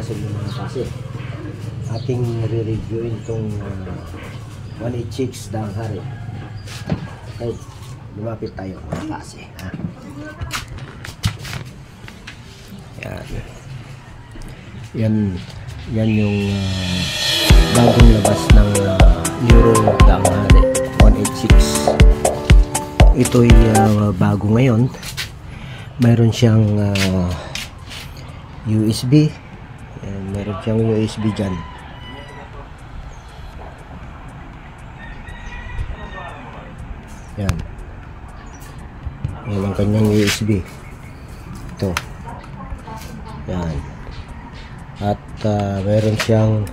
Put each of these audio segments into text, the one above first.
gasolina mga kasi. Ating re-reviewin itong 186 daang hari. Okay, lumapit tayo mga kasi. Yan yung bagong labas ng Euro daang hari 186. Ito'y bago ngayon. Mayroon siyang USB. Mayroon siyang USB dyan. Yan ang kanyang USB. Ito. Yan. At mayroon siyang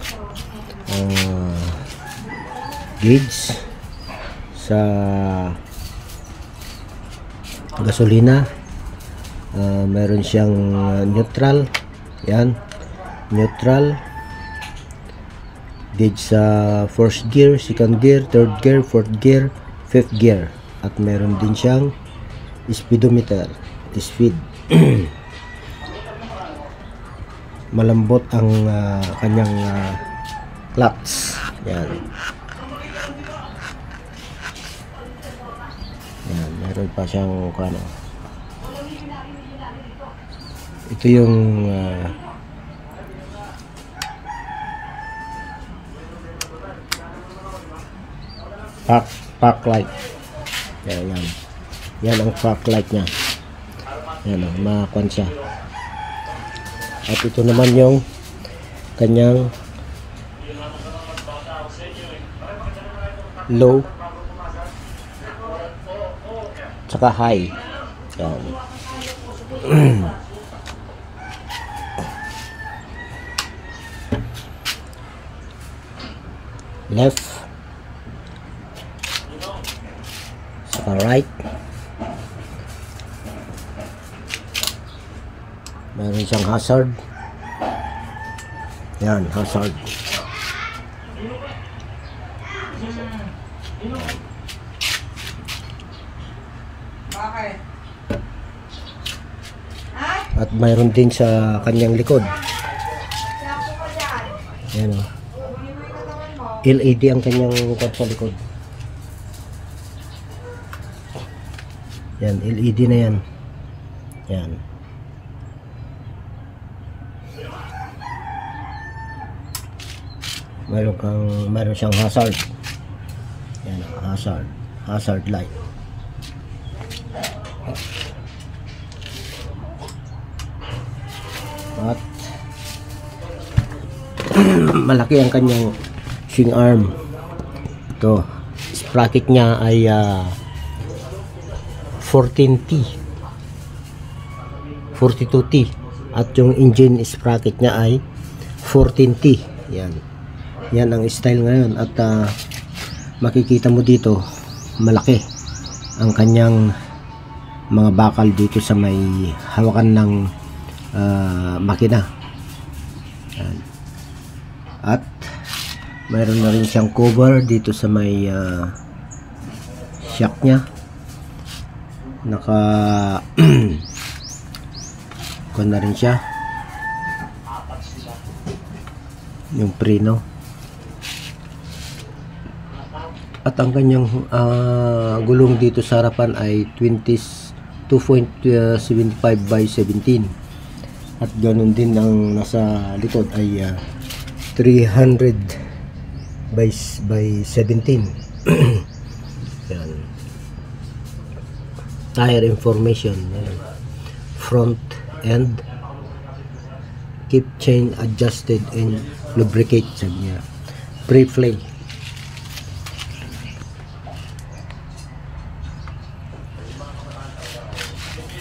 gauge sa gasolina. Mayroon siyang neutral. Yan, neutral. Gauge sa first gear, second gear, third gear, fourth gear, fifth gear. At mayroon din siyang speedometer, speed. Malambot ang kanyang clutch. Yan. Yan, meron pa siyang ano. Ito yung park light. Yan ang park light niya. Yan ang makakuan siya. At ito naman yung kanyang low tsaka high. Yan. Left saka right. Meron siyang hazard. Yan, hazard. At mayroon din sa kanyang likod. Yan o. LED ang kanyang likod sa likod. Yan, LED na yan. Yan. Mayroon siyang hazard. Yan, hazard light. At malaki ang kanyang swing arm. Ito, sprocket niya ay 14T 42T at yung engine sprocket niya ay 14T. Yan ang style ngayon. At makikita mo dito malaki ang kanyang mga bakal dito sa may hawakan ng makina. Yan. At mayroon na rin siyang cover dito sa may shock nya. Naka kon na rin siya yung preno. At ang kanyang gulong dito sa harapan ay 2.75 by 17. At ganun din ang nasa likod ay 300 by 17. Yan. Tire information. Yan. Front end. Keep chain adjusted and lubricate. Sabi niya. Pre-play.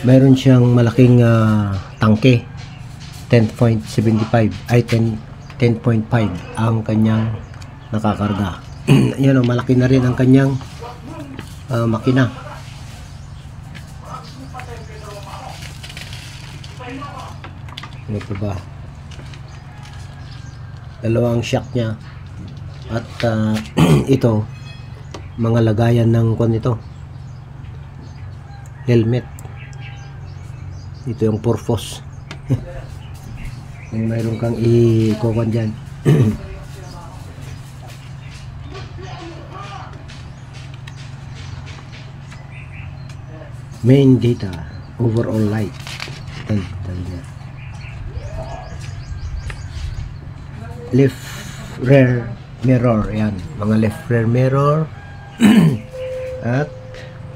Mayroon siyang malaking tangke. 10.75 ay 10.5 ang kanyang nakakarga. Yan o, malaki na rin ang kanyang makina. Ano po ba? Dalawang shock nya. At ito, mga lagayan ng kwan ito. Helmet. Ito yung purpose. Kung mayroon kang i-kukuhan dyan. Main data, overall light. Yan, tali niya. Left rear mirror, yan, mga left rear mirror. At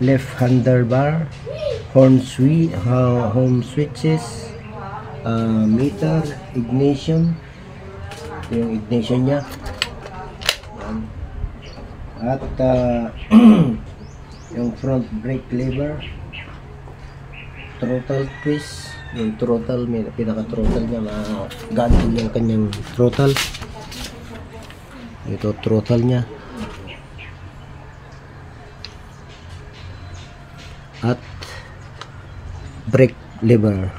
left handlebar, home switches, meter, ignition. Ito yung ignition nya. Yan. At yung front brake lever, throttle twist, yung throttle, may pinaka-throttle niya, ganto yung kanyang throttle. Ito throttle niya. At brake lever.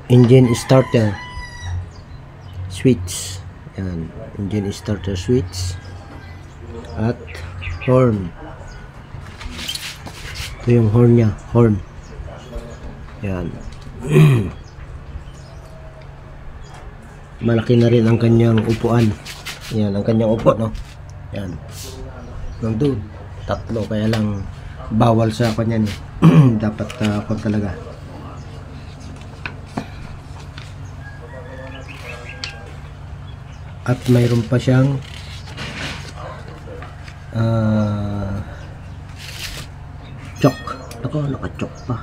Engine starter switch. Yan, engine starter switch. At horn. Ito yung horn nya, horn. Yan. Malaki na rin ang kanyang upuan. Yan, ang kanyang upo, no? Yan. Nandun, tatlo, kaya lang bawal sa kanya ni. Dapat ako talaga. At mayroon pa siyang chock. Ako, naka-chock pa.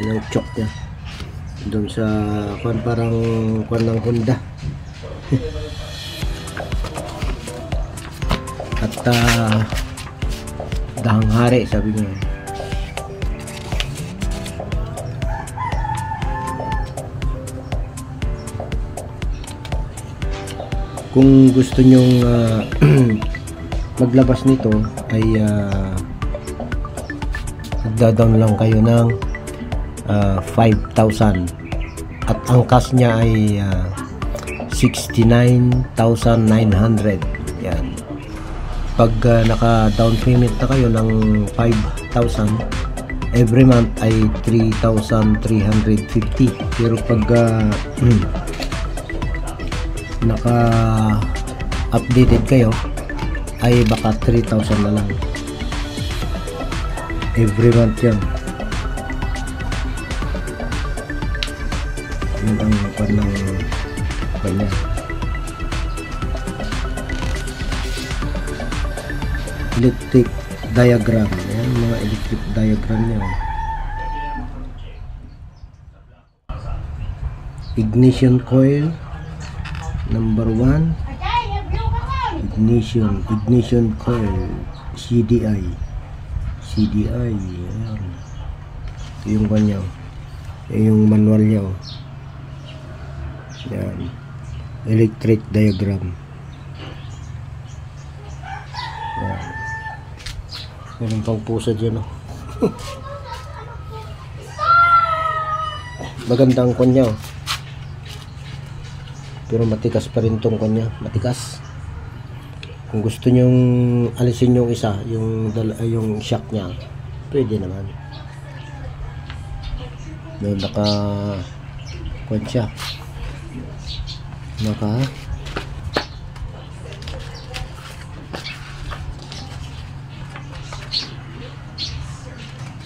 Yan ang chock niya. Doon sa parang ng Honda. At dahang hari, sabi mo. Kung gusto nyong maglabas nito ay magda-down lang kayo ng 5,000 at ang cash niya ay 69,900. Yan. Pag naka down payment na kayo ng 5,000, every month ay 3,350. Pero pag naka updated kayo ay baka 3,000 na lang every month yan. Yun ang panang kanya. Electric diagram. Ayan, mga electric diagram niya. Ignition coil number 1. Ignition coil CDI. Ayan. Ito yung kanya. Yung manual niya. Yan. Electric diagram. Yan. Meron pang pusa dyan, oh. Maganda ang kanya, oh. Pero matikas pa rin tong kanya. Matikas. Kung gusto nyong alisin yung isa, yung shock niya, pwede naman. May naka kwan siya.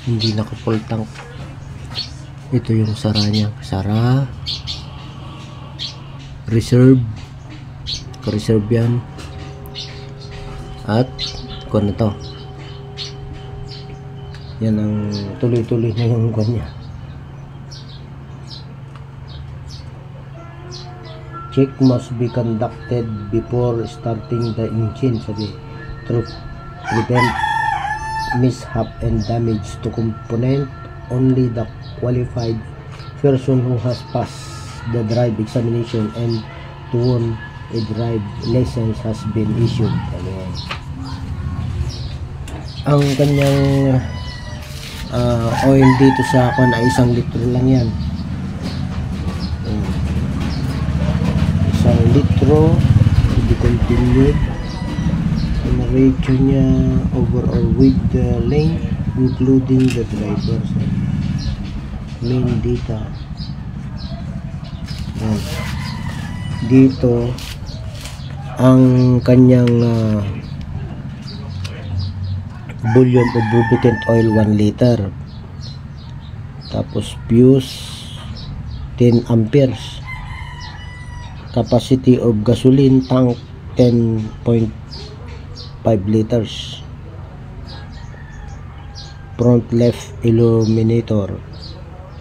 Hindi naka full tank. Ito yung sara niya. Sara reserve yan. At kung na to, yan ang tuloy-tuloy na yung kanya. Check must be conducted before starting the engine, sabi, to prevent mishap and damage to component. Only the qualified person who has passed the drive examination and to whom a drive license has been issued. Ang kanyang oil dito sa akin ay 1 litro lang yan. 1 litro to be continued. Ang ratio niya overall with the length including the driver. main data. Yan. Dito ang kanyang volume of lubricant oil 1 liter, tapos fuse 10 amperes, capacity of gasoline tank 10.5 liters, front left illuminator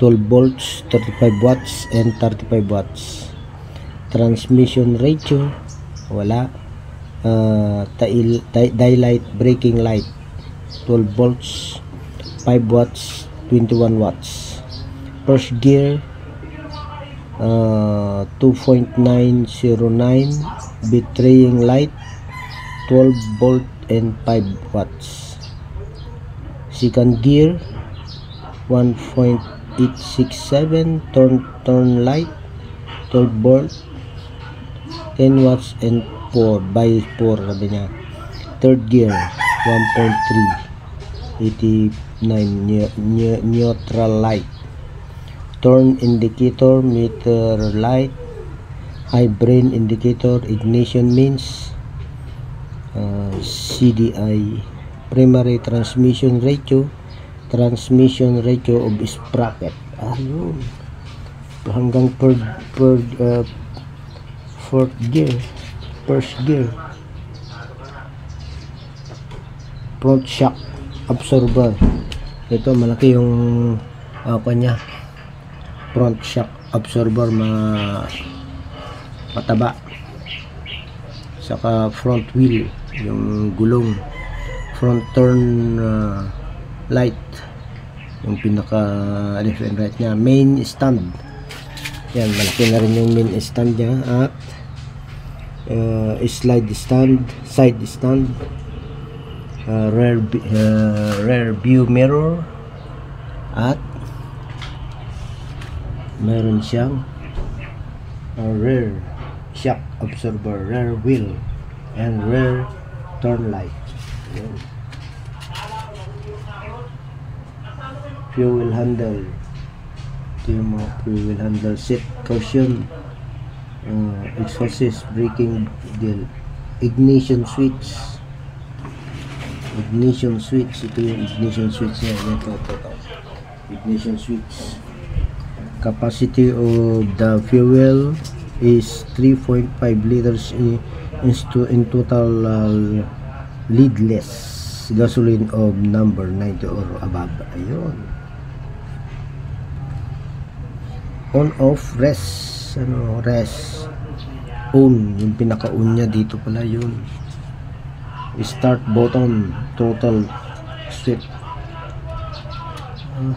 12 volts 35 watts and 35 watts. Transmission ratio wala. Daylight braking light 12 volts 5 watts 21 watts. First gear 2.909, betraying light 12 volt and 5 watts. Second gear 1.867, turn light 12 volt 10 watts and 4 by 4 sabi niya. Third gear 1.389, neutral light. Turn indicator, meter light, high brain indicator, ignition means, CDI. Primary transmission ratio of sprocket. Ayun. Hanggang fourth gear, first gear. Front shock absorber. Ito malaki yung kanya. Front shock absorber, mataba. Saka front wheel, yung gulong. Front turn light, yung pinaka left and right nya. Main stand, yan, malaki na rin yung main stand nya. At slide stand, side stand, rear view mirror, at meron siyang rear shock absorber, rear wheel, and rear turn light. Ayan. Fuel handle, fuel handle, seat cushion, exhaust braking deal, ignition switch, ito yung ignition switch niya. Ito. Ignition switch. Capacity of the fuel is 3.5 liters in total. Leadless gasoline of number 90 or above. Ayun. On off, rest, rest, on, yung pinaka on niya dito pala yun. Start button, total sweep. Ano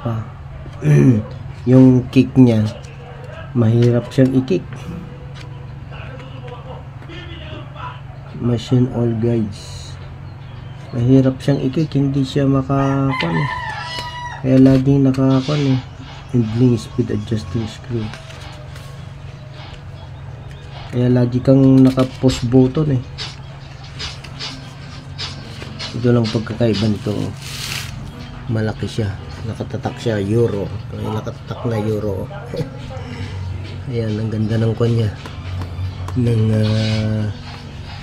pa? Yung kick niya, mahirap siyang i-kick. Machine all guides, mahirap siyang i-kick, hindi siya makakon. Kaya laging nakakon handling speed adjusting screw. Kaya lagi kang naka-push button Ito lang pagkakaiba nito. Malaki siya, nakatatak siya euro, nakatatak na euro. Ayan, ang ganda ng kanya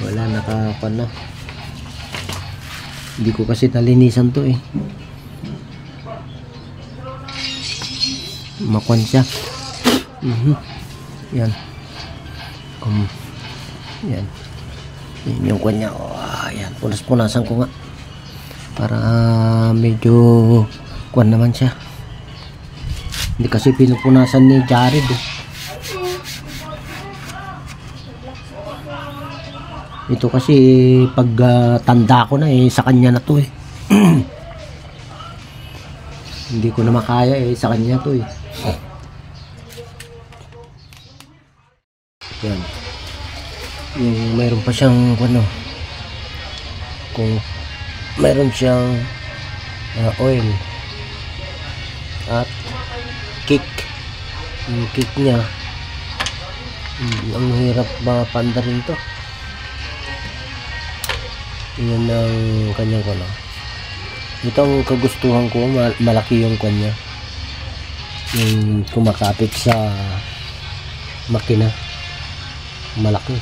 wala, nakakon na. Hindi ko kasi nalinisan to makon siya. Yan. Yan. Yan yung kanya. Yan, punas-punasan ko nga para medyo kuwan naman siya. Hindi kasi pinupunasan ni Jared Ito kasi pag tanda ko na sa kanya na to hindi ko na makaya sa kanya to Yan. Yung mayroon pa siyang kung mayroon siyang oil at kick. Yung kick niya ang hirap mapanda rin to. Yan ang kanyang Ito ang kagustuhan ko, malaki yung kanya. Yung kumakapit sa makina. Malaki.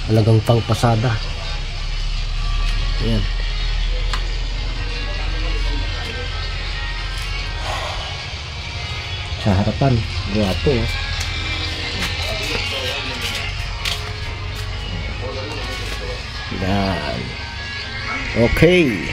Talagang pangpasada. Ayan. Sa harapan, guwapo. Yan. Okay.